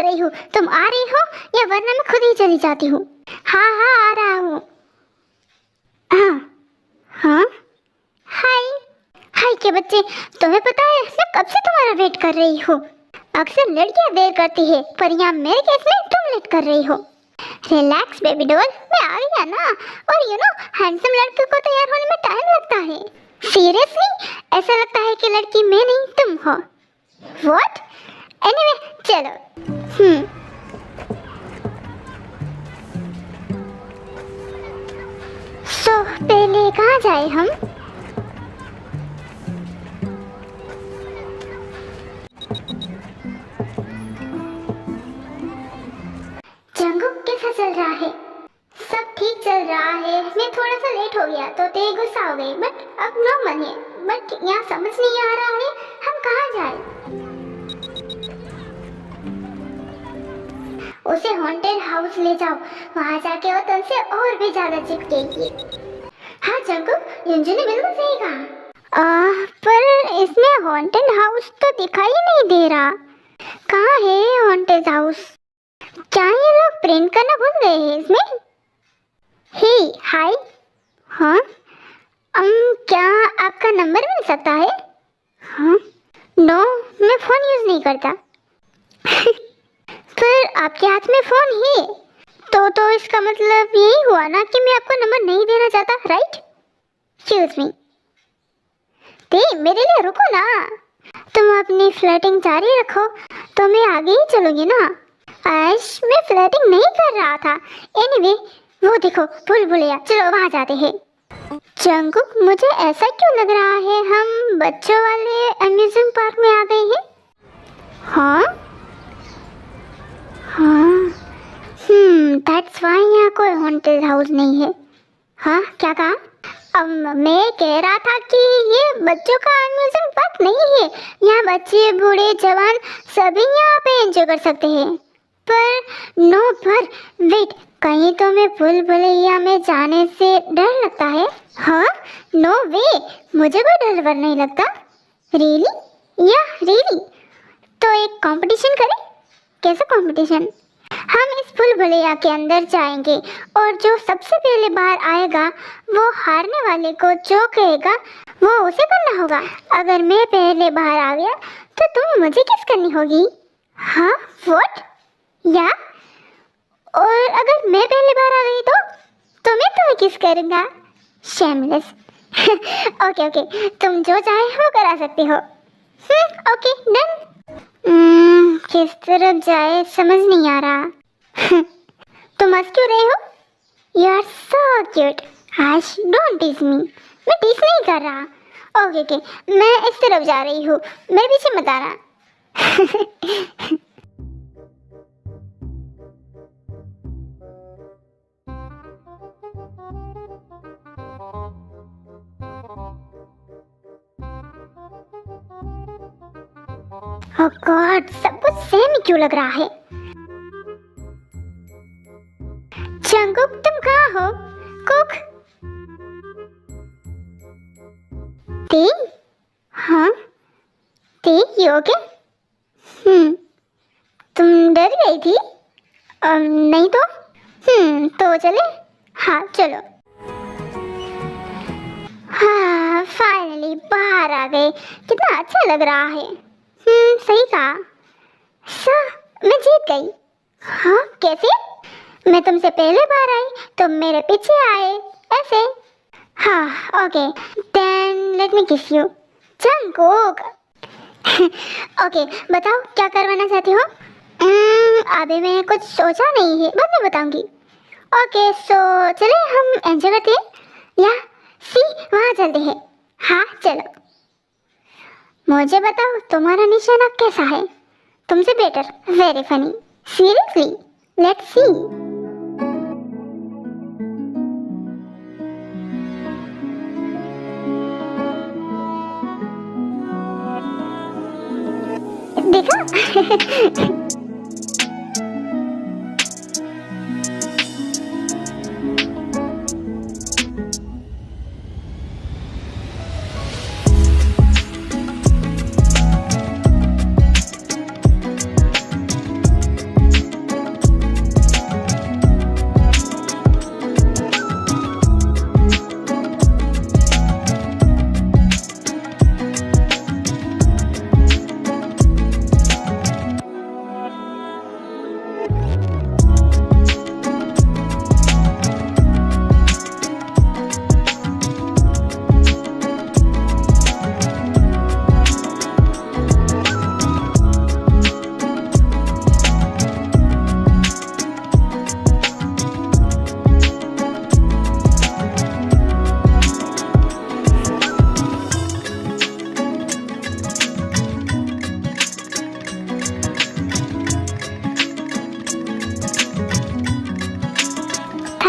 रही हूँ। तुम आ रही हो या वरना मैं खुद ही चली जाती हूँ। हाँ हाँ आ रहा हूँ। हाँ हाँ हाय हाय के बच्चे, तुम्हें पता है मैं कब से तुम्हारा वेट कर रही हूँ। अक्सर लड़कियां देर करती है पर यहाँ मेरे केस में तुम लेट कर रही हो। रिलैक्स बेबी डॉल, मैं आ गया ना। और हैंडसम लड़के को तैयार होने में टाइम लगता है। सीरियसली ऐसा लगता है कि लड़की मैं नहीं तुम हो। व्हाट? एनीवे चलो। सो पहले कहाँ जाए हम? जंगुक कैसा चल रहा है? सब ठीक चल रहा है। मैं थोड़ा सा लेट हो गया तो तेरे गुस्सा हो गई, बट अब नॉर्मल है। बट यहाँ समझ नहीं आ रहा है हम कहाँ जाए। उसे हॉन्टेड हाउस ले जाओ, वहाँ जाके वो तुमसे और भी ज्यादा चिपकेगी। हाँ जंगुक, युंजू ने बिल्कुल सही कहा। पर इसमें हॉन्टेड हाउस तो दिखाई नहीं दे रहा। कहाँ है हॉन्टेड हाउस? क्या ये लोग प्रिंट करना भूल गए हैं इसमें? हे हाय। हाँ क्या आपका नंबर मिल सकता है? हाँ नो, मैं फ़ोन यूज़ नहीं करता। पर आपके हाथ में फ़ोन है तो इसका मतलब यही हुआ ना कि मैं आपको नंबर नहीं देना चाहता, राइट? Excuse me. मेरे लिए रुको ना। तुम अपनी फ्लर्टिंग जारी रखो तो मैं आगे ही चलूंगी ना। आज मैं फ्लर्टिंग नहीं कर रहा था। एनीवे वो देखो भूल-भुलैया, चलो वहाँ जाते हैं। जंगुक, मुझे ऐसा क्यों लग रहा है हम बच्चों वाले अम्यूजमेंट पार्क में आ गए हैं? हाँ हाँ दैट्स व्हाई यहाँ कोई हॉन्टेड हाउस नहीं है। हाँ क्या कहा? अब मैं कह रहा था कि ये बच्चों का अम्यूजमेंट पार्क नहीं है। यहाँ बच्चे बूढ़े जवान सभी यहाँ पे एंजॉय कर सकते हैं। पर वेट, कहीं तो मैं भूल-भुलैया में जाने से डर लगता है। हाँ नो वे, मुझे कोई डर वर नहीं लगता। रियली या रियली? तो एक कंपटीशन करें? कैसा कंपटीशन? हम इस भूल-भुलैया के अंदर जाएंगे और जो सबसे पहले बाहर आएगा वो हारने वाले को जो कहेगा वो उसे करना होगा। अगर मैं पहले बाहर आ गया तो तुम्हें मुझे किस करनी होगी। हाँ व्हाट? या और अगर मैं पहले बार आ गई तो मैं तुम्हें किस करूँगा। शेमलेस। ओके तुम जो चाहे वो करा सकती हो। Okay done. किस तरफ जाए समझ नहीं आ रहा। तुम हंस क्यों रहे हो? You are so cute. आज डोंट टीज मी। मैं टीज नहीं कर रहा। ओके मैं इस तरफ जा रही हूँ, मेरे पीछे मत आना। ओह गॉड, सब कुछ सेम ही क्यों लग रहा है? जंगुक तुम कहाँ हो? कुक? हाँ यू ओके? तुम डर गई थी? नहीं तो चले? हाँ चलो। हाँ फाइनली बाहर आ गए। कितना अच्छा लग रहा है। सही कहा। मैं जीत गई। हाँ कैसे? मैं तुमसे पहले बार आई, तुम मेरे पीछे आए ऐसे। हाँ ओके देन लेट मी किस यू। जंगुक। ओके बताओ क्या करवाना चाहती हो? अभी मैंने कुछ सोचा नहीं है, बाद में बताऊंगी। ओके सो चले हम एंजॉय करते हैं या वहाँ चलते हैं। हाँ चलो। मुझे बताओ तुम्हारा निशाना कैसा है? तुमसे better. Very funny. Seriously let's see. देखा?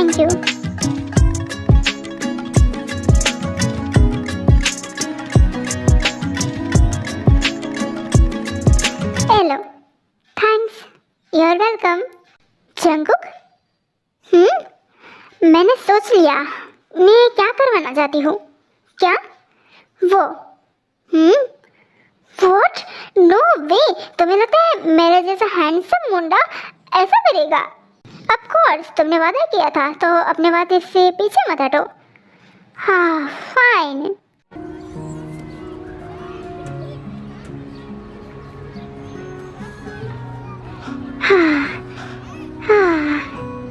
Thank you. Hello, thanks, you are welcome. Jungkook, मैंने सोच लिया मैं क्या करवाना चाहती हूँ। क्या वो? व्हाट? नो वे। तुम्हें लगता है मेरे जैसा हैंडसम मुंडा ऐसा करेगा? ऑफ कोर्स, तुमने वादा किया था तो अपने वादे से पीछे मत हटो। हाँ fine.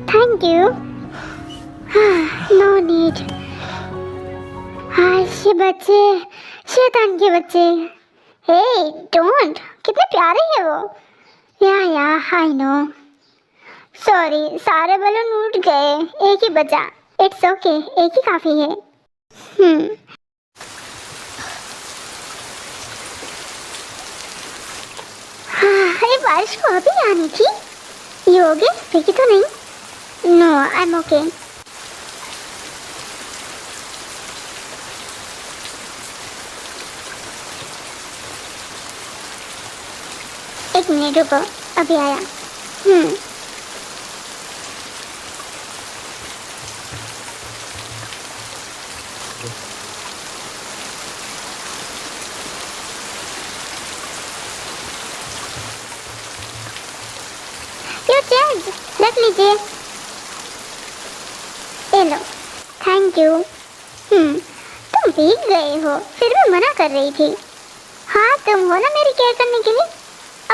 Thank you. No need. हाँ ये बच्चे, शैतान के बच्चे। हे डोंट, कितने प्यारे हैं वो। या आई नो। सॉरी, सारे बलून उड़ गए, एक ही बचा। इट्स ओके, एक ही काफी है। हाँ, अरे बारिश को अभी आनी थी। ये हो गया, फेंकी तो नहीं? No, I am okay. एक मिनट रुको, अभी आया। यो चेंज, रख लीजिए। ये लो, थैंक यू। तुम भीग गए हो, फिर भी मना कर रही थी। हाँ, तुम हो ना मेरी केयर करने के लिए।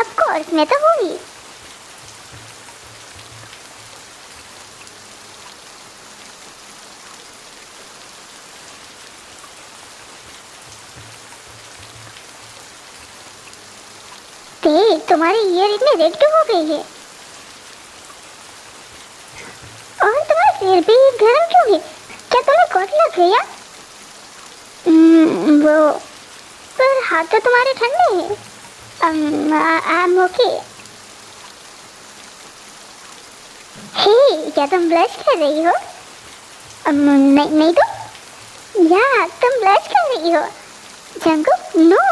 ऑफ कोर्स, मैं तो हूँ ही। देख, तुम्हारी ईयर इतनी रेड क्यों हो गई है? और तुम्हारा सिर भी गर्म क्यों है? क्या तुम्हें कोट लग गया? वो, पर हाथ तो तुम्हारे ठंडे हैं। आई एम ओके। हे, क्या तुम ब्लश कर रही हो? नहीं तो। या तुम ब्लश कर रही हो। Jungkook, no.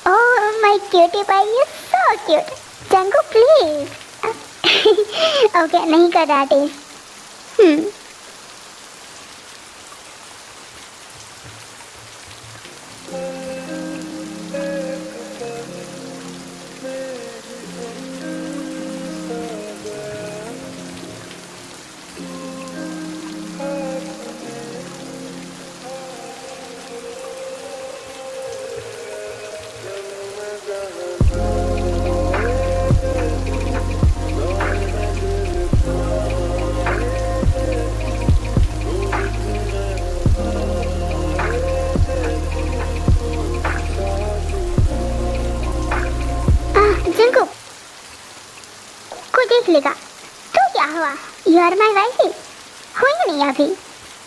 Oh my cutie pie, you so cute. Jungkook please. Okay, नहीं कर रहा टेस्ट। जंगकुक को देख लेगा तो क्या हुआ? You are my wife. हुई नहीं अभी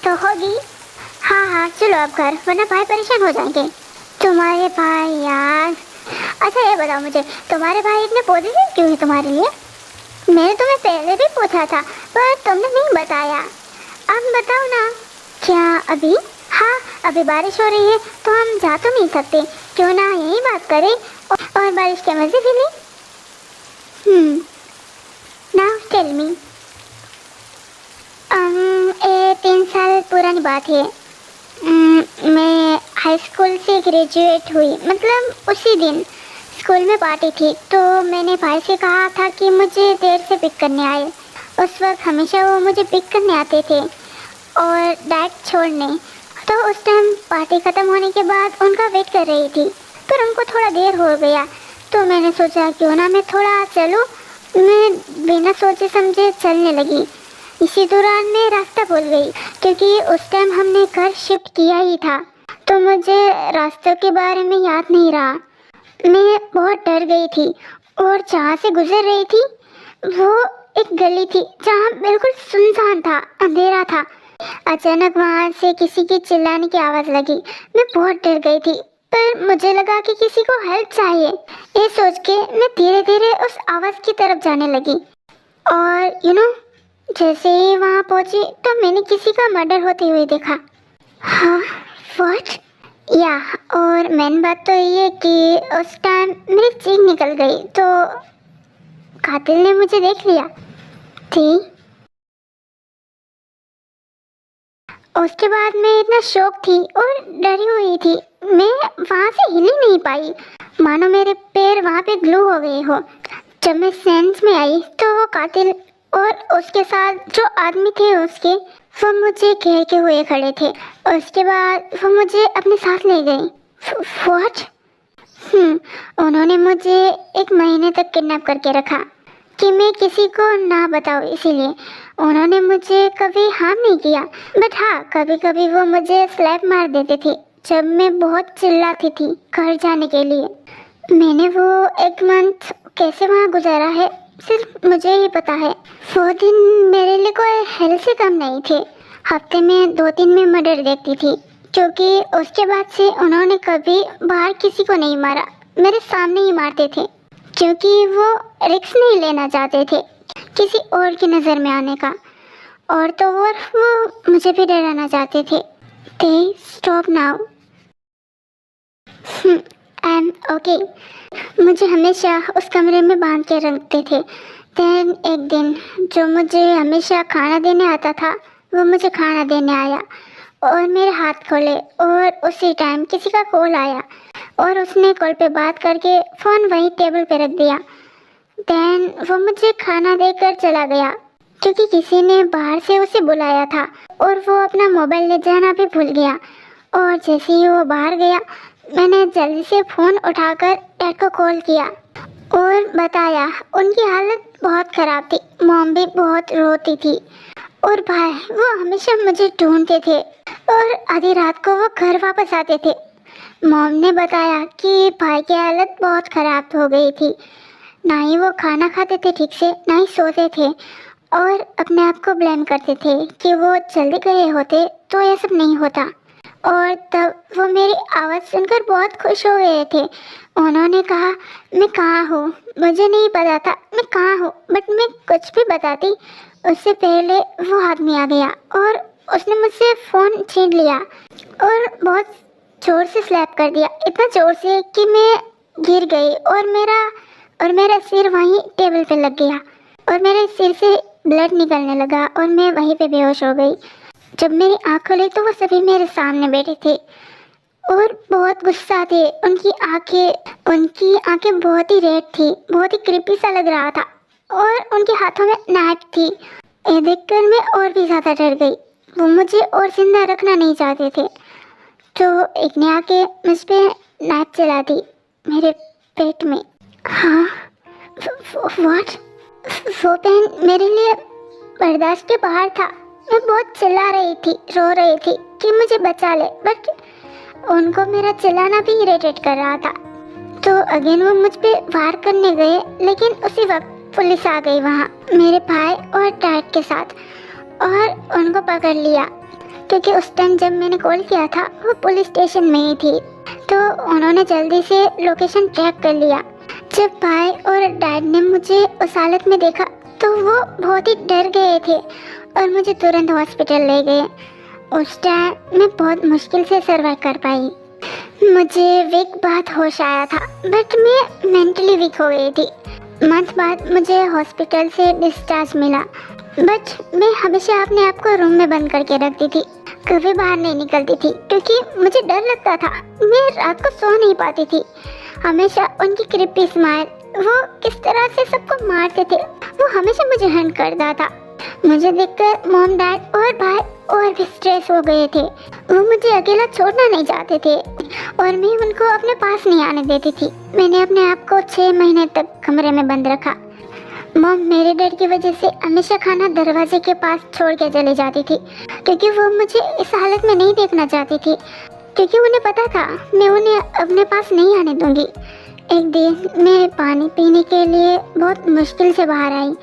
तो होगी। हाँ, चलो अब घर, वरना भाई परेशान हो जाएंगे। तुम्हारे भाई यार। अच्छा ये बताओ मुझे, तुम्हारे भाई इतने पॉजिटिव क्यों है तुम्हारे लिए? मैंने तुम्हें पहले भी पूछा था पर तुमने नहीं बताया। अब बताओ ना। क्या अभी? हाँ, अभी बारिश हो रही है तो हम जा तो नहीं सकते, क्यों ना यही बात करें और बारिश के मजे भी लें। Now tell me. ये 3 साल पुरानी बात है। मैं हाई स्कूल से ग्रेजुएट हुई, मतलब उसी दिन स्कूल में पार्टी थी तो मैंने भाई से कहा था कि मुझे देर से पिक करने आए। उस वक्त हमेशा वो मुझे पिक करने आते थे और डायरेक्ट छोड़ने। तो उस टाइम पार्टी ख़त्म होने के बाद उनका वेट कर रही थी, पर उनको थोड़ा देर हो गया तो मैंने सोचा क्यों ना मैं थोड़ा चलूँ। मैं बिना सोचे समझे चलने लगी। इसी दौरान मैं रास्ता भूल गई क्योंकि उस टाइम हमने घर शिफ्ट किया ही था, तो मुझे रास्तों के बारे में याद नहीं रहा। मैं बहुत डर गई थी और जहाँ से गुजर रही थी वो एक गली थी जहाँ बिल्कुल सुनसान था, अंधेरा था। अचानक वहाँ से किसी की चिल्लाने की आवाज़ लगी। मैं बहुत डर गई थी पर मुझे लगा कि किसी को हेल्प चाहिए। ये सोच के मैं धीरे धीरे उस आवाज़ की तरफ जाने लगी और जैसे ही वहाँ पहुँची तो मैंने किसी का मर्डर होते हुए देखा। हाँ, व्हाट? या और मेन बात तो ये कि उस टाइम मेरी चीख निकल गई तो कातिल ने मुझे देख लिया थी। उसके बाद मैं इतना शॉक थी और डरी हुई थी, मैं वहाँ से हिल ही नहीं पाई, मानो मेरे पैर वहाँ पे ग्लू हो गए हो। जब मैं सेंस में आई तो वो कातिल और उसके साथ जो आदमी थे उसके, वो मुझे घेर हुए खड़े थे। उसके बाद वो मुझे अपने साथ ले गए। व्हाट? उन्होंने मुझे 1 महीने तक किडनैप करके रखा कि मैं किसी को ना बताऊं, इसीलिए उन्होंने मुझे कभी हार्म नहीं किया। बट हाँ, कभी कभी वो मुझे स्लैप मार देते थे जब मैं बहुत चिल्लाती थी घर जाने के लिए। मैंने वो 1 मंथ कैसे वहाँ गुजारा है सिर्फ मुझे ही पता है। वो दिन मेरे लिए कोई हेल से कम नहीं थे। हफ्ते में 2-3 में मर्डर देखती थी, क्योंकि उसके बाद से उन्होंने कभी बाहर किसी को नहीं मारा, मेरे सामने ही मारते थे, क्योंकि वो रिस्क नहीं लेना चाहते थे किसी और की नज़र में आने का। और तो और वो मुझे भी डराना चाहते थे। They stop now, I am okay. मुझे हमेशा उस कमरे में बांध के रखते थे। देन एक दिन जो मुझे हमेशा खाना देने आता था वो मुझे खाना देने आया और मेरे हाथ खोले, और उसी टाइम किसी का कॉल आया और उसने कॉल पे बात करके फ़ोन वहीं टेबल पे रख दिया। देन वो मुझे खाना देकर चला गया, क्योंकि किसी ने बाहर से उसे बुलाया था और वो अपना मोबाइल ले जाना भी भूल गया। और जैसे ही वो बाहर गया, मैंने जल्दी से फ़ोन उठाकर डैड को कॉल किया और बताया। उनकी हालत बहुत ख़राब थी, मॉम भी बहुत रोती थी और भाई वो हमेशा मुझे ढूंढते थे और आधी रात को वो घर वापस आते थे। मॉम ने बताया कि भाई की हालत बहुत ख़राब हो गई थी, ना ही वो खाना खाते थे ठीक से, ना ही सोते थे, और अपने आप को ब्लेम करते थे कि वो जल्दी गए होते तो ये सब नहीं होता। और तब वो मेरी आवाज़ सुनकर बहुत खुश हो गए थे। उन्होंने कहा मैं कहाँ हूँ, मुझे नहीं पता था मैं कहाँ हूँ, बट मैं कुछ भी बताती उससे पहले वो आदमी आ गया और उसने मुझसे फ़ोन छीन लिया और बहुत ज़ोर से स्लैप कर दिया, इतना ज़ोर से कि मैं गिर गई और मेरा सिर वहीं टेबल पे लग गया और मेरे सिर से ब्लड निकलने लगा और मैं वहीं पे बेहोश हो गई। जब मेरी आँख खुली तो वो सभी मेरे सामने बैठे थे और बहुत गुस्सा थे। उनकी आंखें बहुत ही रेड थी, बहुत ही क्रीपी सा लग रहा था और उनके हाथों में नाइफ थी। ये देखकर मैं और भी ज़्यादा डर गई। वो मुझे और जिंदा रखना नहीं चाहते थे, तो एक ने आके मुझ पे नाइफ चला दी मेरे पेट में। हाँ, व्हाट? वो पेन मेरे लिए बर्दाश्त के बाहर था। मैं बहुत चिल्ला रही थी, रो रही थी कि मुझे बचा ले, बट उनको मेरा चिल्लाना भी इरिटेट कर रहा था। तो अगेन वो मुझ पे वार करने गए, लेकिन उसी वक्त पुलिस आ गई वहाँ मेरे भाई और डैड के साथ और उनको पकड़ लिया, क्योंकि उस टाइम जब मैंने कॉल किया था वो पुलिस स्टेशन में ही थी। तो उन्होंने जल्दी से लोकेशन ट्रैक कर लिया। जब भाई और डैड ने मुझे उस हालत में देखा तो वो बहुत ही डर गए थे और मुझे तुरंत हॉस्पिटल ले गए। उस टाइम मैं बहुत मुश्किल से सर्वाइव कर पाई। मुझे वीक बाद होश आया था, बट मैं मेंटली वीक हो गई थी। मंथ बाद मुझे हॉस्पिटल से डिस्चार्ज मिला, बट मैं हमेशा अपने आप को रूम में बंद करके रखती थी, कभी बाहर नहीं निकलती थी, क्योंकि मुझे डर लगता था। मैं रात को सो नहीं पाती थी। हमेशा उनकी क्रिपी स्माइल, वो किस तरह से सबको मारते थे, वो हमेशा मुझे हंट करता था। मुझे देखकर मॉम, डैड और भाई और भी स्ट्रेस हो गए थे। वो मुझे अकेला छोड़ना नहीं चाहते थे और मैं उनको अपने पास नहीं आने देती थी। मैंने अपने आप को 6 महीने तक कमरे में बंद रखा। मॉम मेरे डर की वजह से हमेशा खाना दरवाजे के पास छोड़ के चली जाती थी, क्योंकि वो मुझे इस हालत में नहीं देखना चाहती थी, क्योंकि उन्हें पता था मैं उन्हें अपने पास नहीं आने दूंगी। एक दिन मैं पानी पीने के लिए बहुत मुश्किल से बाहर आई,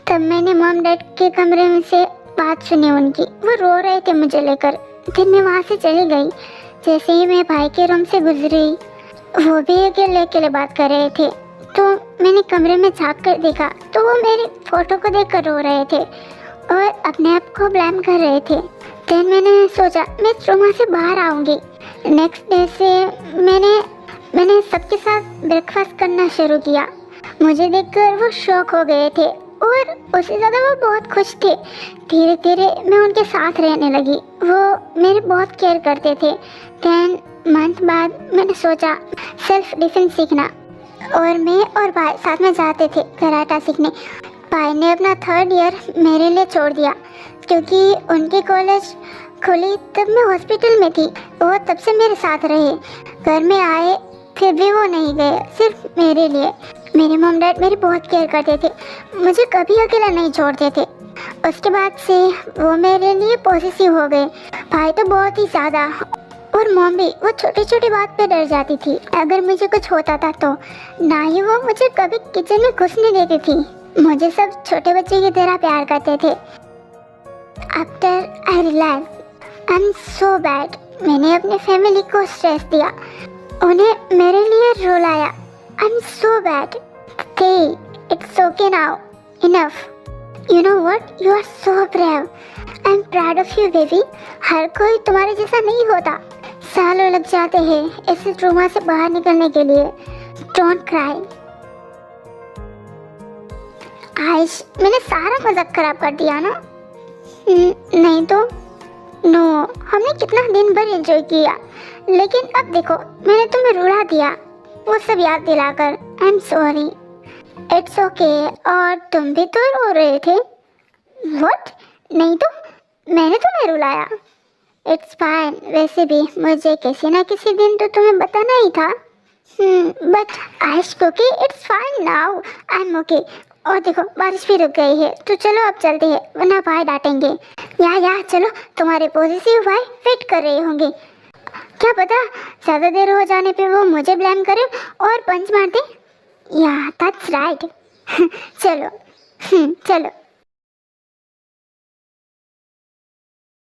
तब मैंने मॉम डैड के कमरे में से बात सुनी उनकी। वो रो रहे थे मुझे लेकर। फिर मैं वहाँ से चली गई। जैसे ही मैं भाई के रूम से गुजरी, वो भी अकेले अकेले बात कर रहे थे, तो मैंने कमरे में झाँक कर देखा तो वो मेरी फ़ोटो को देखकर रो रहे थे और अपने आप को ब्लेम कर रहे थे। देन मैंने सोचा मैं इस ट्रोमा से बाहर आऊँगी। नेक्स्ट डे से मैंने सबके साथ ब्रेकफास्ट करना शुरू किया। मुझे देखकर वो शॉक हो गए थे और उससे ज़्यादा वो बहुत खुश थे। धीरे धीरे मैं उनके साथ रहने लगी। वो मेरे बहुत केयर करते थे। 10 मंथ बाद मैंने सोचा सेल्फ डिफेंस सीखना, और मैं और भाई साथ में जाते थे कराटा सीखने। भाई ने अपना 3rd ईयर मेरे लिए छोड़ दिया क्योंकि उनकी कॉलेज खुली तब मैं हॉस्पिटल में थी। वो तब से मेरे साथ रहे। घर में आए फिर भी वो नहीं गए, सिर्फ मेरे लिए। मेरे मॉम डैड मेरी बहुत केयर करते थे, मुझे कभी अकेला नहीं छोड़ते थे। उसके बाद से वो मेरे लिए पॉसेसिव हो गए। भाई तो बहुत ही ज़्यादा, और मॉम भी। वो छोटी छोटी बात पे डर जाती थी अगर मुझे कुछ होता था तो। ना ही वो मुझे कभी किचन में घुसने देती थी। मुझे सब छोटे बच्चे की तरह प्यार करते थे। After I realize I am so bad. मैंने अपने फैमिली को स्ट्रेस दिया, उन्हें मेरे लिए रुलाया। I am so bad. It's okay now, enough. You know what, you are so brave. I am proud of you baby. हर कोई तुम्हारे जैसा नहीं होता। सालों लग जाते हैं इस ट्रोमा से बाहर निकलने के लिए। Don't cry. आयुष, मैंने सारा मजाक खराब कर दिया ना? नहीं तो नो, हमने कितना दिन भर एंजॉय किया, लेकिन अब देखो मैंने तुम्हें रुला दिया वो सब याद दिलाकर। I am sorry. It's okay. और तुम भी तो रो रहे थे। व्हाट? नहीं तो मैंने तुम्हें रुलाया। It's fine. वैसे भी मुझे किसी ना किसी दिन तो तुम्हें बताना ही था। But Ayush cookie, it's fine now. I am okay. और देखो बारिश भी रुक गई है, तो चलो अब चलते हैं वरना भाई डांटेंगे। या चलो, तुम्हारे पॉसेसिव भाई वेट कर रहे होंगे। क्या पता ज़्यादा देर हो जाने पे वो मुझे ब्लेम करे और पंच मार दे। या दैट्स राइट। चलो चलो।